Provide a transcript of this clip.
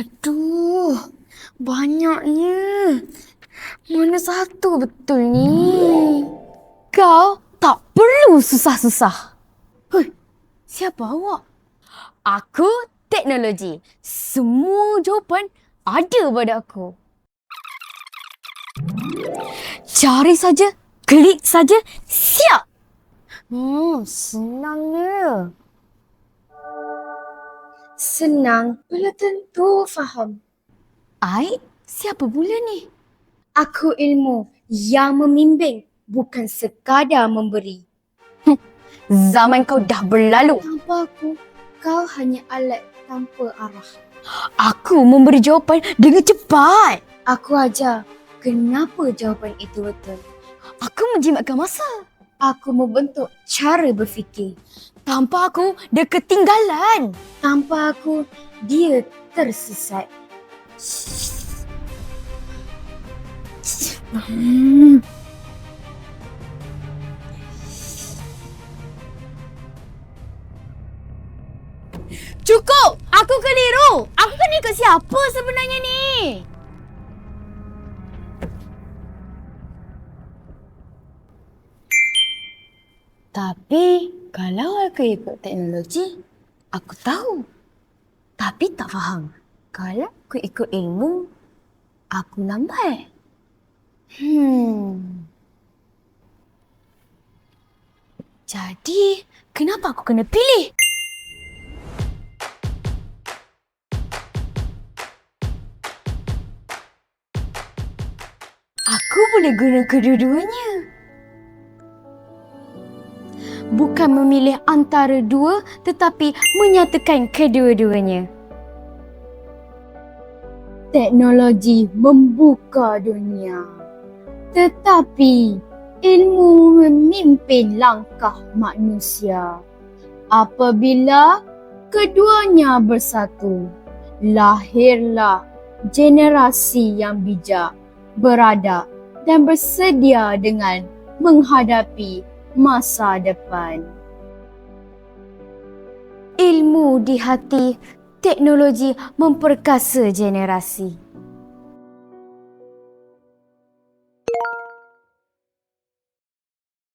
Aduh, banyaknya. Mana satu betul ni? Kau tak perlu susah-susah. Hei, siapa awak? Aku teknologi. Semua jawapan ada pada aku. Cari saja, klik saja, siap. Senangnya. Senang, belum tentu faham. Ai, siapa pula ni? Aku ilmu yang membimbing, bukan sekadar memberi. Zaman kau dah berlalu. Tanpa aku, kau hanya alat tanpa arah. Aku memberi jawapan dengan cepat. Aku ajar kenapa jawapan itu betul. Aku menjimatkan masa. Aku membentuk cara berfikir. Tanpa aku, dia ketinggalan. Tanpa aku, dia tersesat. Cukup! Aku keliru! Aku kena ikut siapa sebenarnya ni? Tapi, kalau aku ikut teknologi, aku tahu. Tapi tak faham. Kalau aku ikut ilmu, aku lambat. Jadi, kenapa aku kena pilih? Aku boleh guna kedua-duanya. Bukan memilih antara dua, tetapi menyatakan kedua-duanya. Teknologi membuka dunia. Tetapi ilmu memimpin langkah manusia. Apabila keduanya bersatu, lahirlah generasi yang bijak, beradab dan bersedia dengan menghadapi masa depan. Ilmu di hati, teknologi memperkasa generasi.